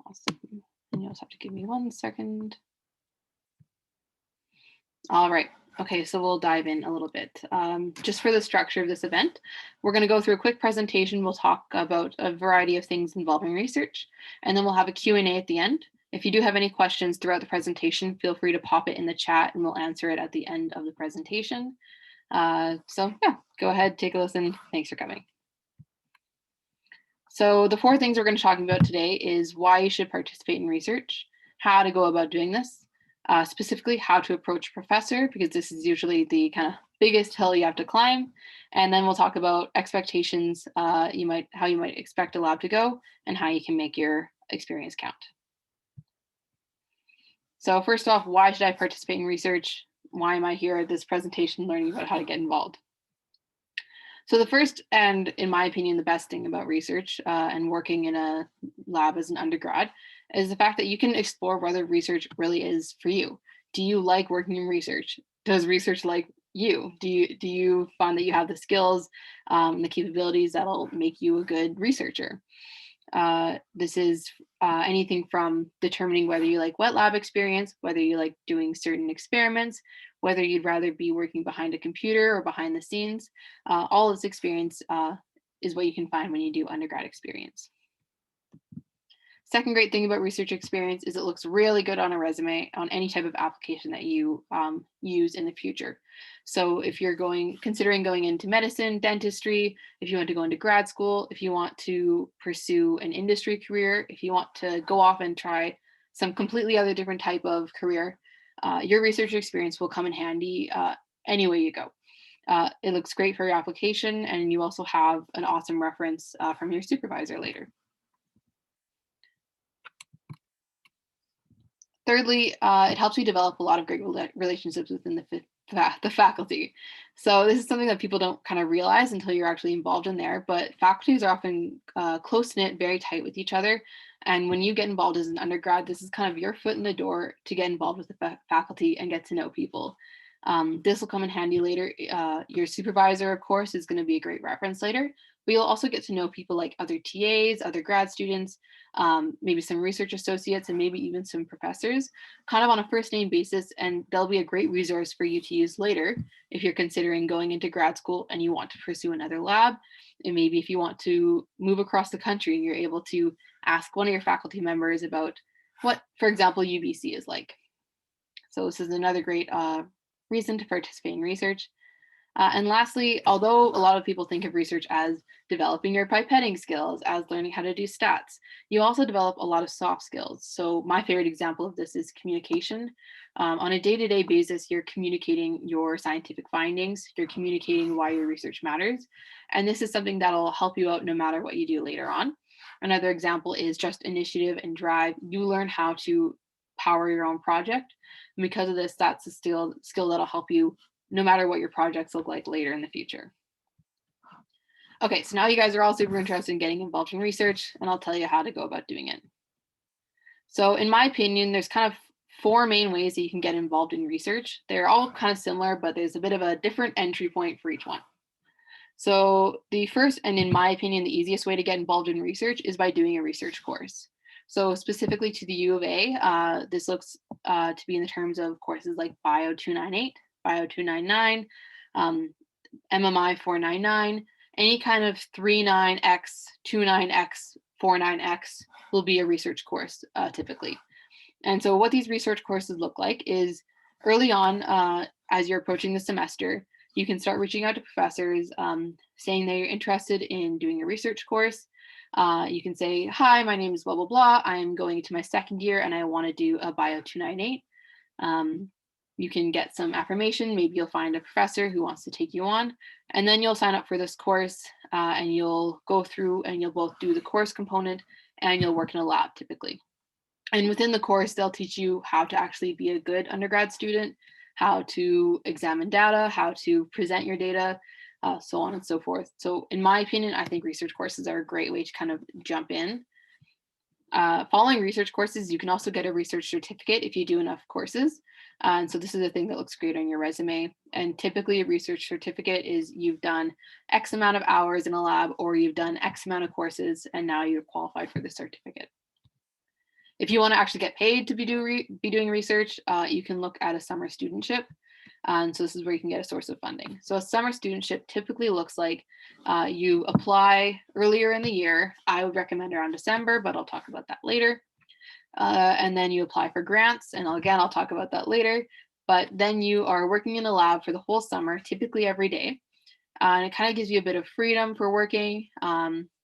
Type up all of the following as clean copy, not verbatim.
Awesome. And you'll just have to give me 1 second. All right. Okay, so we'll dive in a little bit. Just for the structure of this event, we're going to go through a quick presentation. We'll talk about a variety of things involving research, and then we'll have a Q&A at the end. If you do have any questions throughout the presentation, feel free to pop it in the chat and we'll answer it at the end of the presentation. So yeah, go ahead, take a listen. Thanks for coming. So the 4 things we're going to talk about today is why you should participate in research, how to go about doing this, specifically how to approach a professor, because this is usually the kind of biggest hill you have to climb. And then we'll talk about expectations, how you might expect a lab to go and how you can make your experience count. So first off, why should I participate in research? Why am I here at this presentation learning about how to get involved? So the first, and in my opinion, the best thing about research and working in a lab as an undergrad is the fact that you can explore whether research really is for you. Do you like working in research? Does research like you? Do you find that you have the skills, the capabilities that'll make you a good researcher? This is anything from determining whether you like wet lab experience, whether you like doing certain experiments, whether you'd rather be working behind a computer or behind the scenes. All this experience is what you can find when you do undergrad experience. Second great thing about research experience is it looks really good on a resume on any type of application that you use in the future. So if you're considering going into medicine, dentistry, if you want to go into grad school, if you want to pursue an industry career, if you want to go off and try some completely other different type of career, your research experience will come in handy any way you go. It looks great for your application, and you also have an awesome reference from your supervisor later. Thirdly, it helps you develop a lot of great relationships within the faculty. So this is something that people don't kind of realize until you're actually involved in there, but faculties are often close-knit, very tight with each other. And when you get involved as an undergrad, this is kind of your foot in the door to get involved with the faculty and get to know people. This will come in handy later. Your supervisor, of course, is going to be a great reference later, but you'll also get to know people like other TAs, other grad students, maybe some research associates, and maybe even some professors, kind of on a first name basis, and they'll be a great resource for you to use later if you're considering going into grad school and you want to pursue another lab. And maybe if you want to move across the country, you're able to ask one of your faculty members about what, for example, UBC is like. So this is another great reason to participate in research. And lastly, although a lot of people think of research as developing your pipetting skills, as learning how to do stats, you also develop a lot of soft skills. So my favorite example of this is communication. On a day-to-day basis, you're communicating your scientific findings, you're communicating why your research matters. And this is something that'll help you out no matter what you do later on. Another example is just initiative and drive. You learn how to power your own project. And because of this, that's a skill that'll help you no matter what your projects look like later in the future. Okay, so now you guys are all super interested in getting involved in research, and I'll tell you how to go about doing it. So in my opinion, there's kind of 4 main ways that you can get involved in research. They're all kind of similar, but there's a bit of a different entry point for each one. So the first, and in my opinion, the easiest way to get involved in research is by doing a research course. So specifically to the U of A, this looks to be in the terms of courses like Bio 298, Bio 299, MMI 499, any kind of 39X, 29X, 49X will be a research course typically. And so what these research courses look like is early on, as you're approaching the semester, you can start reaching out to professors, saying that you're interested in doing a research course. You can say, hi, my name is blah, blah, blah. I'm going into my 2nd year and I want to do a Bio 298. You can get some affirmation. Maybe you'll find a professor who wants to take you on, and then you'll sign up for this course and you'll go through and you'll both do the course component and you'll work in a lab typically. And within the course, they'll teach you how to actually be a good undergrad student, how to examine data, how to present your data, so on and so forth. So in my opinion, I think research courses are a great way to kind of jump in. Following research courses, you can also get a research certificate if you do enough courses. And so this is a thing that looks great on your resume. And typically a research certificate is you've done X amount of hours in a lab, or you've done X amount of courses, and now you're qualified for the certificate. If you want to actually get paid to be doing research, you can look at a summer studentship. And so this is where you can get a source of funding. So a summer studentship typically looks like you apply earlier in the year. I would recommend around December, but I'll talk about that later. And then you apply for grants, and again, I'll talk about that later. But then you are working in a lab for the whole summer, typically every day. And it kind of gives you a bit of freedom for working.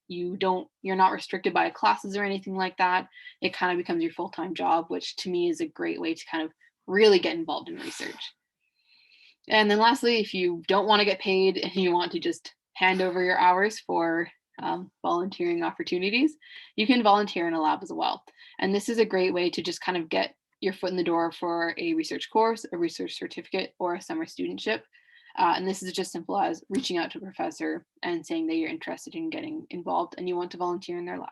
You're not restricted by classes or anything like that. It kind of becomes your full-time job, which to me is a great way to kind of really get involved in research. And then lastly, if you don't want to get paid and you want to just hand over your hours for volunteering opportunities, you can volunteer in a lab as well. And this is a great way to just kind of get your foot in the door for a research course, a research certificate, or a summer studentship. And this is just simple as reaching out to a professor and saying that you're interested in getting involved and you want to volunteer in their lab.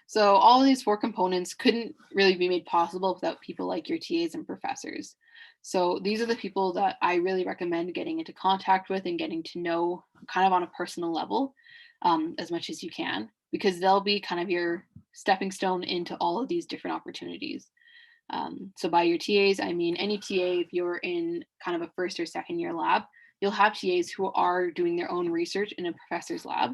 So all of these 4 components couldn't really be made possible without people like your TAs and professors. So these are the people that I really recommend getting into contact with and getting to know kind of on a personal level as much as you can, because they'll be kind of your stepping stone into all of these different opportunities. So by your TAs, I mean any TA, if you're in kind of a first or second year lab, you'll have TAs who are doing their own research in a professor's lab.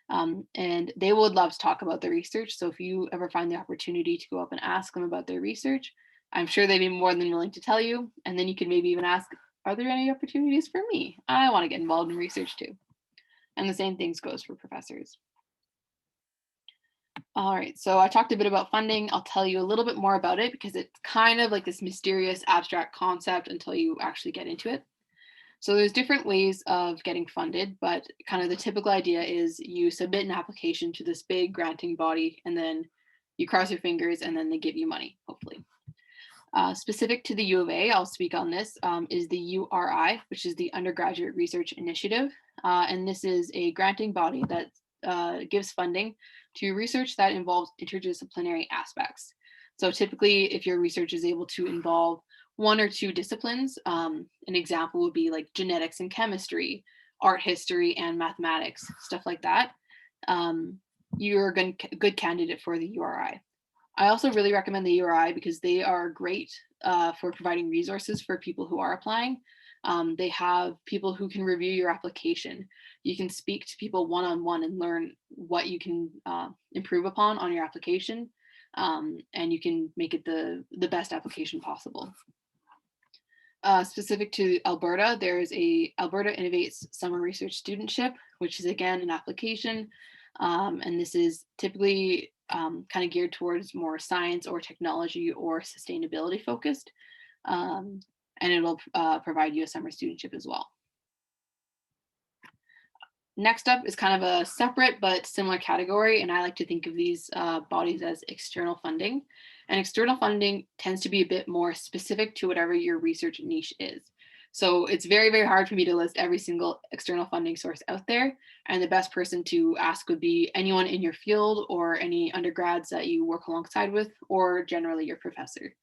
And they would love to talk about their research. So if you ever find the opportunity to go up and ask them about their research, I'm sure they'd be more than willing to tell you. And then you can maybe even ask, are there any opportunities for me? I want to get involved in research too. And the same things goes for professors. All right, so I talked a bit about funding. I'll tell you a little bit more about it because it's kind of like this mysterious abstract concept until you actually get into it. So there's different ways of getting funded, but kind of the typical idea is you submit an application to this big granting body and then you cross your fingers and then they give you money, hopefully. Specific to the U of A, I'll speak on this, is the URI, which is the Undergraduate Research Initiative. And this is a granting body that gives funding to research that involves interdisciplinary aspects. So typically, if your research is able to involve 1 or 2 disciplines, an example would be like genetics and chemistry, art history and mathematics, stuff like that, you're a good candidate for the URI. I also really recommend the URI because they are great for providing resources for people who are applying. They have people who can review your application. You can speak to people one-on-one and learn what you can improve upon on your application, and you can make it the best application possible. Specific to Alberta, there's a Alberta Innovates Summer Research Studentship, which is again an application, and this is typically kind of geared towards more science or technology or sustainability focused. And it'll provide you a summer studentship as well. Next up is kind of a separate but similar category, and I like to think of these bodies as external funding. And external funding tends to be a bit more specific to whatever your research niche is. So it's very, very hard for me to list every single external funding source out there. And the best person to ask would be anyone in your field or any undergrads that you work alongside with, or generally your professor.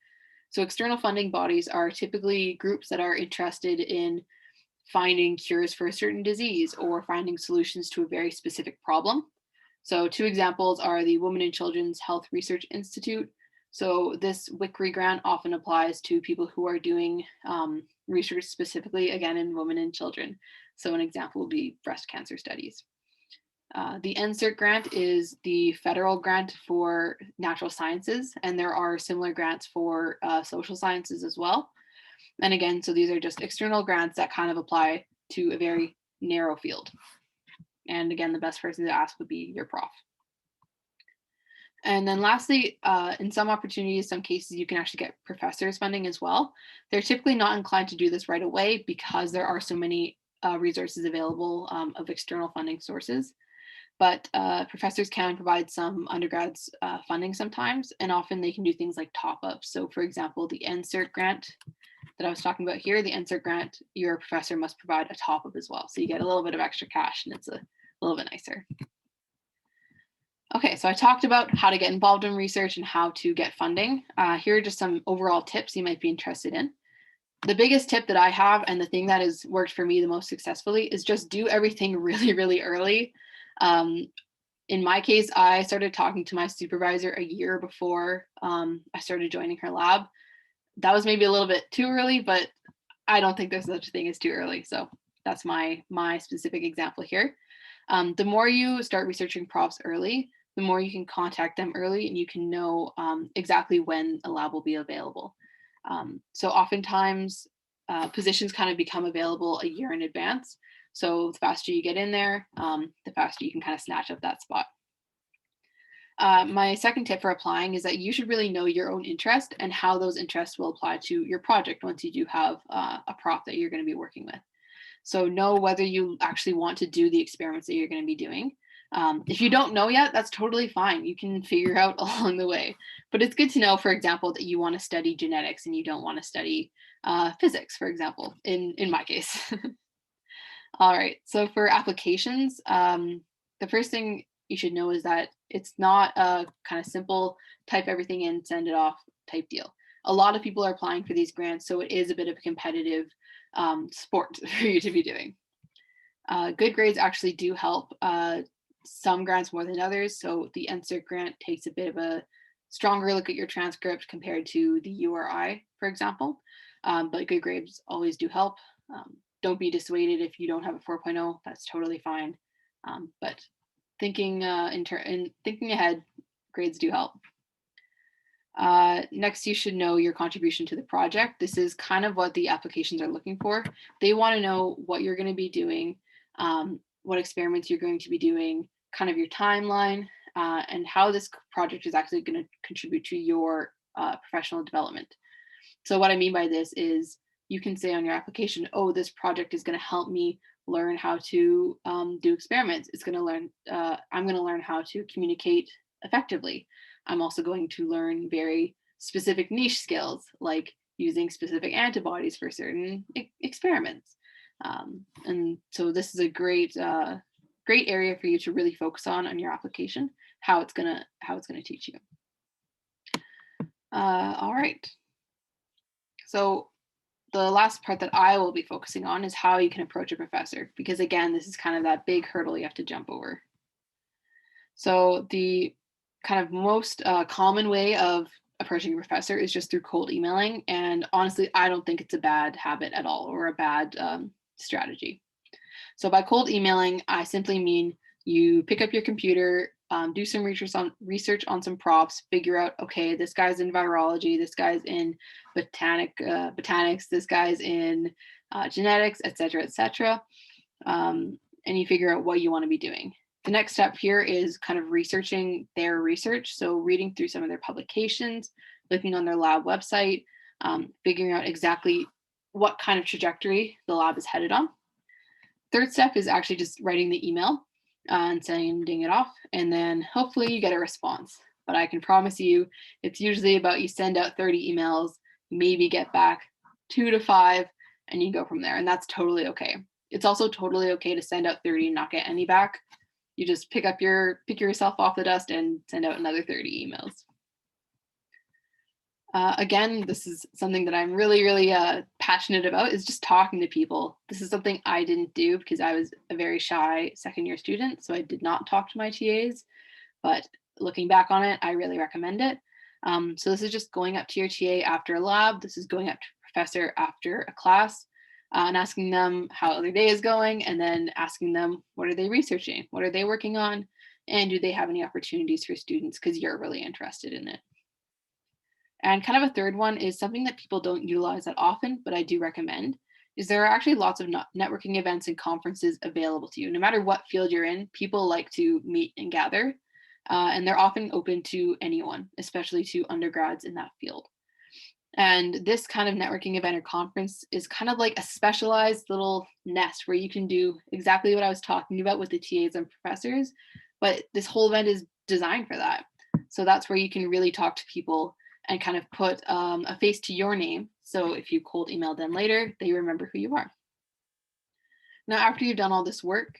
So external funding bodies are typically groups that are interested in finding cures for a certain disease or finding solutions to a very specific problem. So 2 examples are the Women and Children's Health Research Institute. So this WICRI grant often applies to people who are doing research specifically, again, in women and children. So an example would be breast cancer studies. The NSERC grant is the federal grant for natural sciences, and there are similar grants for social sciences as well. And again, so these are just external grants that kind of apply to a very narrow field. And again, the best person to ask would be your prof. And then lastly, in some opportunities, some cases, you can actually get professors funding as well. They're typically not inclined to do this right away because there are so many resources available of external funding sources. But professors can provide some undergrads funding sometimes, and often they can do things like top-ups. So for example, the NSERC grant that I was talking about here, the NSERC grant, your professor must provide a top-up as well. So you get a little bit of extra cash and it's a little bit nicer. Okay, so I talked about how to get involved in research and how to get funding. Here are just some overall tips you might be interested in. The biggest tip that I have, and the thing that has worked for me the most successfully, is just do everything really, really early. In my case, I started talking to my supervisor a year before I started joining her lab. That was maybe a little bit too early, but I don't think there's such a thing as too early. So that's my specific example here. The more you start researching profs early, the more you can contact them early and you can know exactly when a lab will be available. So oftentimes positions kind of become available a year in advance. So the faster you get in there, the faster you can kind of snatch up that spot. My second tip for applying is that you should really know your own interest and how those interests will apply to your project once you do have a prof that you're going to be working with. So know whether you actually want to do the experiments that you're going to be doing. If you don't know yet, that's totally fine. You can figure out along the way. But it's good to know, for example, that you want to study genetics and you don't want to study physics, for example, in my case. All right, so for applications, the first thing you should know is that it's not a kind of simple type everything in, send it off type deal. A lot of people are applying for these grants, so it is a bit of a competitive sport for you to be doing. Good grades actually do help some grants more than others. So the NSERC grant takes a bit of a stronger look at your transcript compared to the URI, for example. But good grades always do help. Don't be dissuaded if you don't have a 4.0, that's totally fine. But thinking thinking ahead, grades do help. Next, you should know your contribution to the project. This is kind of what the applications are looking for. They want to know what you're going to be doing, what experiments you're going to be doing, kind of your timeline, and how this project is actually going to contribute to your professional development. So what I mean by this is you can say on your application, oh, this project is going to help me learn how to do experiments. It's going to learn, I'm going to learn how to communicate effectively. I'm also going to learn very specific niche skills, like using specific antibodies for certain experiments. And so this is a great area for you to really focus on your application, how it's gonna teach you. All right. So the last part that I will be focusing on is how you can approach a professor, because again, this is kind of that big hurdle you have to jump over. So the kind of most common way of approaching a professor is just through cold emailing. And honestly, I don't think it's a bad habit at all or a bad strategy. So by cold emailing, I simply mean you pick up your computer, do some research on some props, figure out, okay, this guy's in virology, this guy's in botanics, this guy's in genetics, et cetera, and you figure out what you want to be doing. The next step here is kind of researching their research. So reading through some of their publications, looking on their lab website, figuring out exactly what kind of trajectory the lab is headed on. Third step is actually just writing the email and sending it off, and then hopefully you get a response. But I can promise you, it's usually about you send out 30 emails, maybe get back 2 to 5, and you go from there. And that's totally okay. It's also totally okay to send out 30 and not get any back. You just pick yourself off the dust and send out another 30 emails. Again, this is something that I'm really passionate about, is just talking to people. This is something I didn't do because I was a very shy second-year student, so I did not talk to my TAs. But looking back on it, I really recommend it. So this is just going up to your TA after a lab. This is going up to a professor after a class and asking them how their day is going, and then asking them, what are they researching? What are they working on? And do they have any opportunities for students, because you're really interested in it. And kind of a third one is something that people don't utilize that often, but I do recommend, is there are actually lots of networking events and conferences available to you. No matter what field you're in, people like to meet and gather, and they're often open to anyone, especially to undergrads in that field. And this kind of networking event or conference is kind of like a specialized little nest where you can do exactly what I was talking about with the TAs and professors, but this whole event is designed for that. So that's where you can really talk to people and kind of put a face to your name. So if you cold email them later, they remember who you are. Now, after you've done all this work,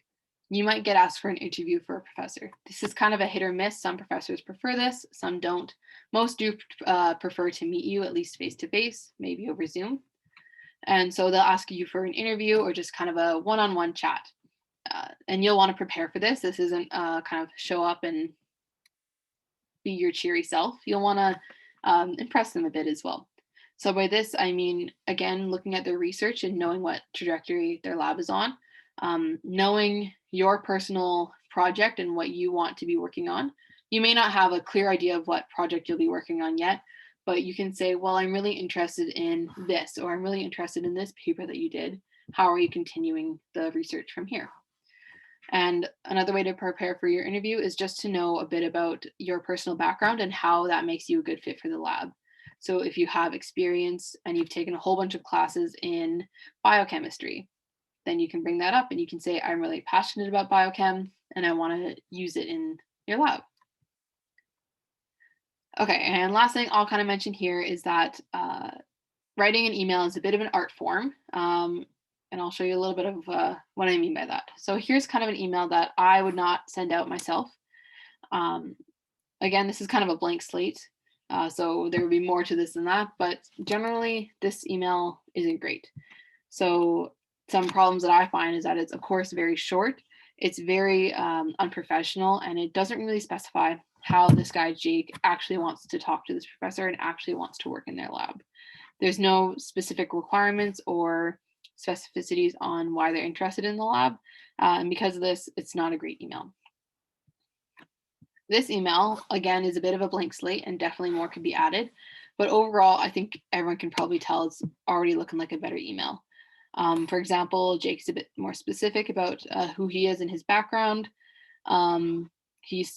you might get asked for an interview for a professor. This is kind of a hit or miss. Some professors prefer this, some don't. Most do prefer to meet you, at least face-to-face, maybe over Zoom. And so they'll ask you for an interview or just kind of a one-on-one chat. And you'll want to prepare for this. This isn't kind of show up and be your cheery self. You'll want to impress them a bit as well. So by this, I mean, again, looking at their research and knowing what trajectory their lab is on, knowing your personal project and what you want to be working on. You may not have a clear idea of what project you'll be working on yet, but you can say, well, I'm really interested in this, or I'm really interested in this paper that you did. How are you continuing the research from here? And another way to prepare for your interview is just to know a bit about your personal background and how that makes you a good fit for the lab. So if you have experience and you've taken a whole bunch of classes in biochemistry, then you can bring that up and you can say, I'm really passionate about biochem and I want to use it in your lab. Okay, and last thing I'll kind of mention here is that writing an email is a bit of an art form. And I'll show you a little bit of what I mean by that. So here's kind of an email that I would not send out myself. Again, this is kind of a blank slate. So there would be more to this than that, but generally this email isn't great. So some problems that I find is that it's, of course, very short. It's very unprofessional, and it doesn't really specify how this guy, Jake, actually wants to talk to this professor and actually wants to work in their lab. There's no specific requirements or specificities on why they're interested in the lab. And because of this, it's not a great email. This email, again, is a bit of a blank slate and definitely more could be added. But overall, I think everyone can probably tell it's already looking like a better email. For example, Jake's a bit more specific about who he is and his background. He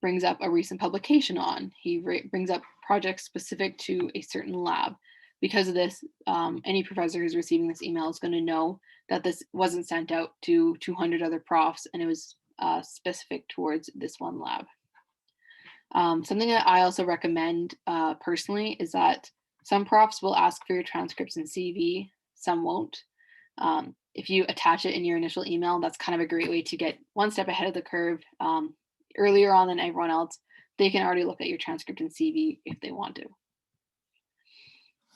brings up a recent publication on. He brings up projects specific to a certain lab. Because of this, any professor who's receiving this email is going to know that this wasn't sent out to 200 other profs and it was specific towards this one lab. Something that I also recommend personally is that some profs will ask for your transcripts and CV, some won't. If you attach it in your initial email, that's kind of a great way to get one step ahead of the curve earlier on than everyone else. They can already look at your transcript and CV if they want to.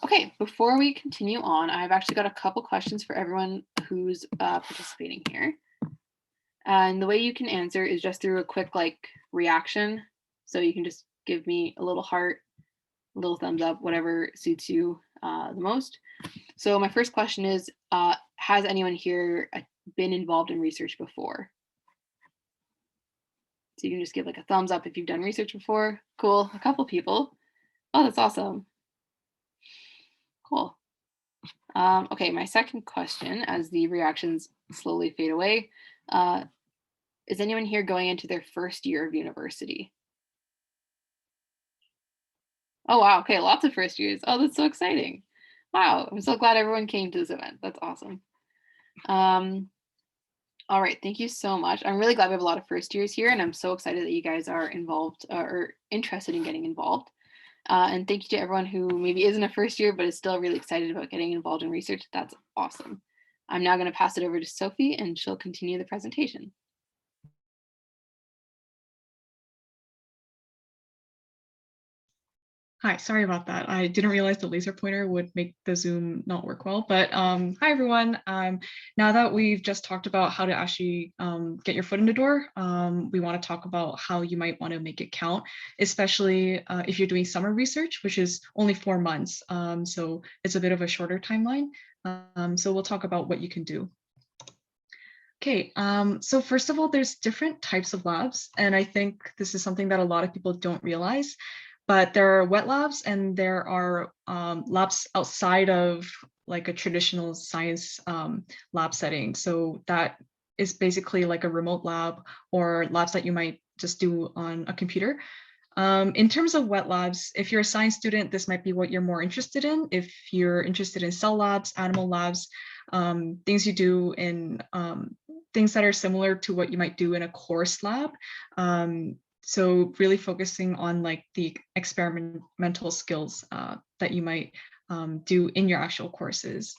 Okay, before we continue on, I've actually got a couple questions for everyone who's participating here. And the way you can answer is just through a quick reaction. So you can just give me a little heart, a little thumbs up, whatever suits you the most. So my first question is, has anyone here been involved in research before? So you can just give a thumbs up if you've done research before. Cool, a couple people. Oh, that's awesome. Cool. Okay, my second question, as the reactions slowly fade away, is anyone here going into their first year of university? Oh, wow. Okay, lots of first years. Oh, that's so exciting. Wow, I'm so glad everyone came to this event. That's awesome. All right, thank you so much. I'm really glad we have a lot of first years here, and I'm so excited that you guys are involved or interested in getting involved. And thank you to everyone who maybe isn't a first year, but is still really excited about getting involved in research. That's awesome. I'm now going to pass it over to Sophie, and she'll continue the presentation. Hi, sorry about that. I didn't realize the laser pointer would make the Zoom not work well, but hi everyone. Now that we've just talked about how to actually get your foot in the door, we want to talk about how you might want to make it count, especially if you're doing summer research, which is only 4 months. So it's a bit of a shorter timeline. So we'll talk about what you can do. Okay, so first of all, there's different types of labs, and I think this is something that a lot of people don't realize. But there are wet labs and there are labs outside of a traditional science lab setting. So that is basically like a remote lab or labs that you might just do on a computer. In terms of wet labs, if you're a science student, this might be what you're more interested in. If you're interested in cell labs, animal labs, things you do in things that are similar to what you might do in a course lab. So really focusing on the experimental skills that you might do in your actual courses.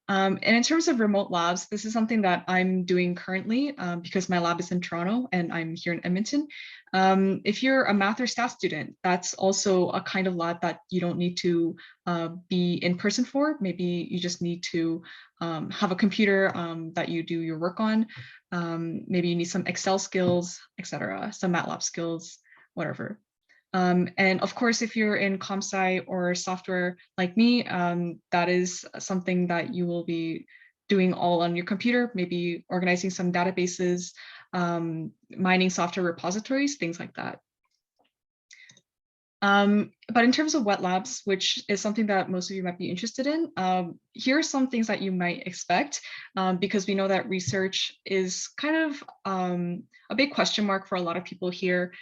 And in terms of remote labs, this is something that I'm doing currently because my lab is in Toronto and I'm here in Edmonton. If you're a math or stats student, that's also a kind of lab that you don't need to be in person for. Maybe you just need to have a computer that you do your work on. Maybe you need some Excel skills, etc., some MATLAB skills, whatever. And of course, if you're in comp sci or software like me, that is something that you will be doing all on your computer, maybe organizing some databases, mining software repositories, things like that. But in terms of wet labs, which is something that most of you might be interested in, here are some things that you might expect, because we know that research is kind of a big question mark for a lot of people here,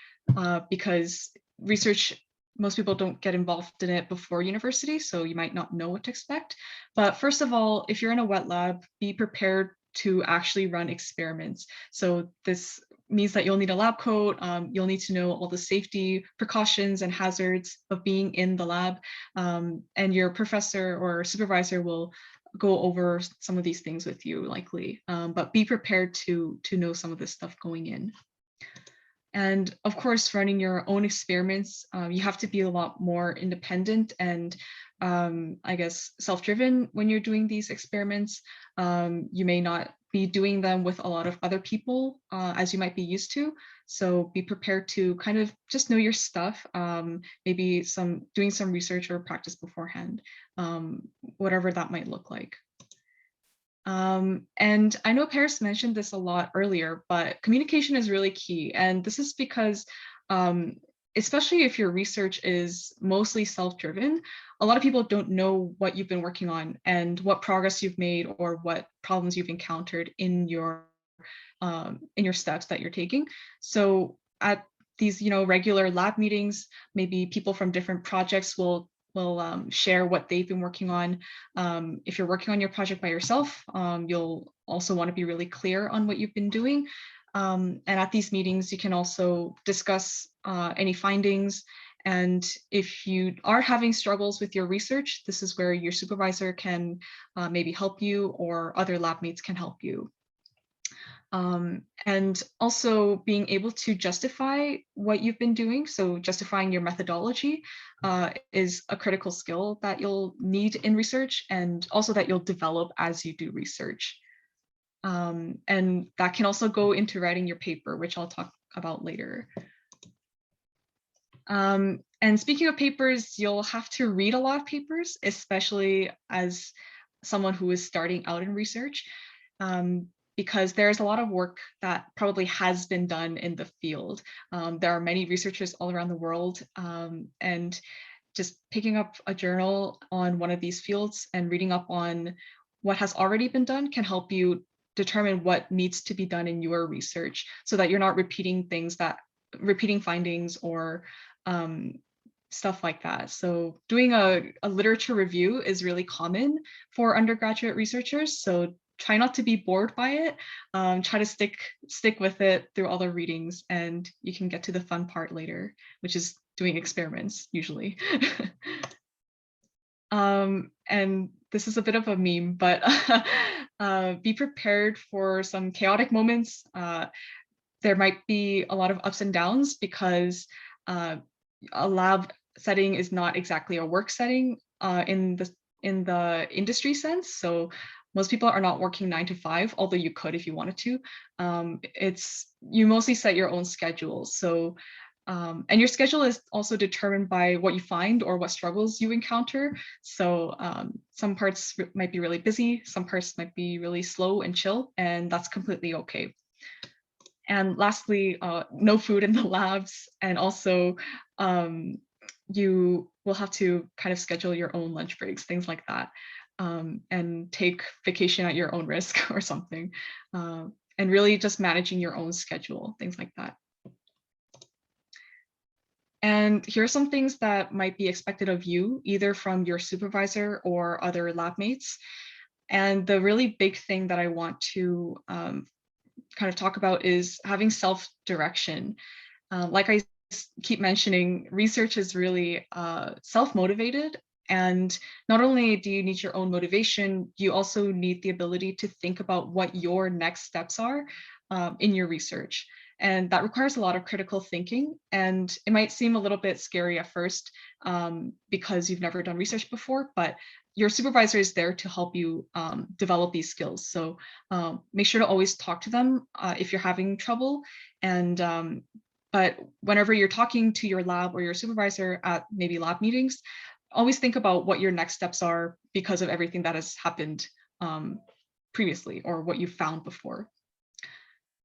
because research, most people don't get involved in it before university, so you might not know what to expect. But first of all, if you're in a wet lab, be prepared to actually run experiments. So this means that you'll need a lab coat, you'll need to know all the safety precautions and hazards of being in the lab, and your professor or supervisor will go over some of these things with you likely, but be prepared to know some of this stuff going in. And of course, running your own experiments, you have to be a lot more independent and I guess self-driven when you're doing these experiments. You may not be doing them with a lot of other people as you might be used to. So be prepared to kind of just know your stuff, maybe doing some research or practice beforehand, whatever that might look like. And I know Paris mentioned this a lot earlier, but communication is really key. And this is because, especially if your research is mostly self-driven, a lot of people don't know what you've been working on and what progress you've made or what problems you've encountered in your steps that you're taking. So at these, regular lab meetings, maybe people from different projects will share what they've been working on. If you're working on your project by yourself, you'll also want to be really clear on what you've been doing. And at these meetings, you can also discuss any findings. And if you are having struggles with your research, this is where your supervisor can maybe help you or other lab mates can help you. And also being able to justify what you've been doing. So justifying your methodology is a critical skill that you'll need in research and also that you'll develop as you do research. And that can also go into writing your paper, which I'll talk about later. And speaking of papers, you'll have to read a lot of papers, especially as someone who is starting out in research. Because there's a lot of work that probably has been done in the field. There are many researchers all around the world, and just picking up a journal on one of these fields and reading up on what has already been done can help you determine what needs to be done in your research so that you're not repeating findings or stuff like that. So doing a literature review is really common for undergraduate researchers. So try not to be bored by it. Try to stick with it through all the readings, and you can get to the fun part later, which is doing experiments usually. And this is a bit of a meme, but be prepared for some chaotic moments. There might be a lot of ups and downs because a lab setting is not exactly a work setting in the industry sense. So most people are not working 9 to 5, although you could if you wanted to. You mostly set your own schedule. So, and your schedule is also determined by what you find or what struggles you encounter. So some parts might be really busy, some parts might be really slow and chill, and that's completely okay. And lastly, no food in the labs, and also you will have to kind of schedule your own lunch breaks, things like that. And take vacation at your own risk or something, and really just managing your own schedule, things like that. And here are some things that might be expected of you, either from your supervisor or other lab mates. And the really big thing that I want to kind of talk about is having self-direction. Like I keep mentioning, research is really self-motivated And not only do you need your own motivation, you also need the ability to think about what your next steps are in your research. And that requires a lot of critical thinking. And it might seem a little bit scary at first because you've never done research before, but your supervisor is there to help you develop these skills. So make sure to always talk to them if you're having trouble. And but whenever you're talking to your lab or your supervisor at maybe lab meetings, always think about what your next steps are because of everything that has happened previously or what you found before.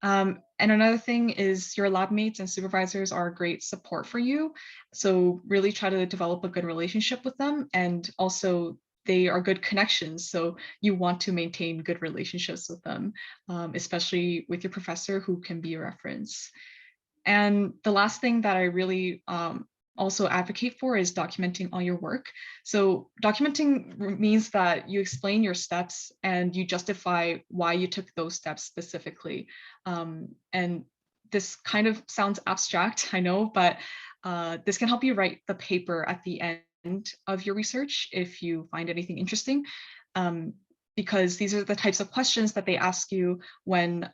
And another thing is your lab mates and supervisors are great support for you. So really try to develop a good relationship with them, and also they are good connections. So you want to maintain good relationships with them, especially with your professor who can be a reference. And the last thing that I really also advocate for is documenting all your work. So documenting means that you explain your steps and you justify why you took those steps specifically. And this kind of sounds abstract, I know, but this can help you write the paper at the end of your research if you find anything interesting. Because these are the types of questions that they ask you when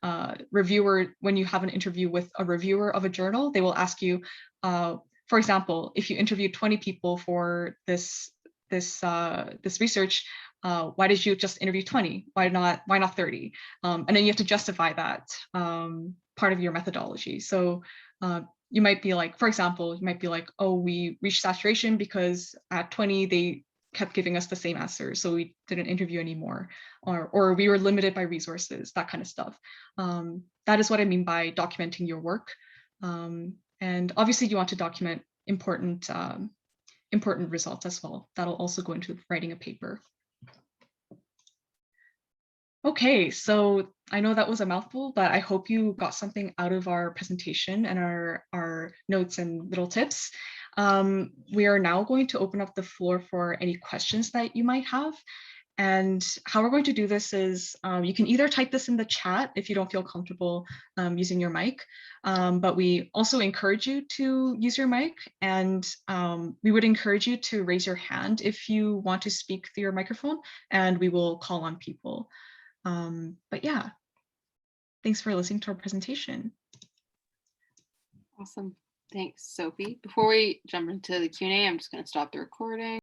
when you have an interview with a reviewer of a journal. They will ask you, for example, if you interview 20 people for this research, why did you just interview 20? Why not 30? And then you have to justify that part of your methodology. So you might be like, for example, you might be like, oh, we reached saturation because at 20 they kept giving us the same answer, so we didn't interview anymore, or we were limited by resources, that kind of stuff. That is what I mean by documenting your work. And obviously you want to document important results as well. That'll also go into writing a paper. Okay, so I know that was a mouthful, but I hope you got something out of our presentation and our notes and little tips. We are now going to open up the floor for any questions that you might have. And how we're going to do this is you can either type this in the chat if you don't feel comfortable using your mic, but we also encourage you to use your mic, and we would encourage you to raise your hand if you want to speak through your microphone, and we will call on people. But yeah, thanks for listening to our presentation. Awesome. Thanks, Sophie. Before we jump into the Q&A, I'm just going to stop the recording.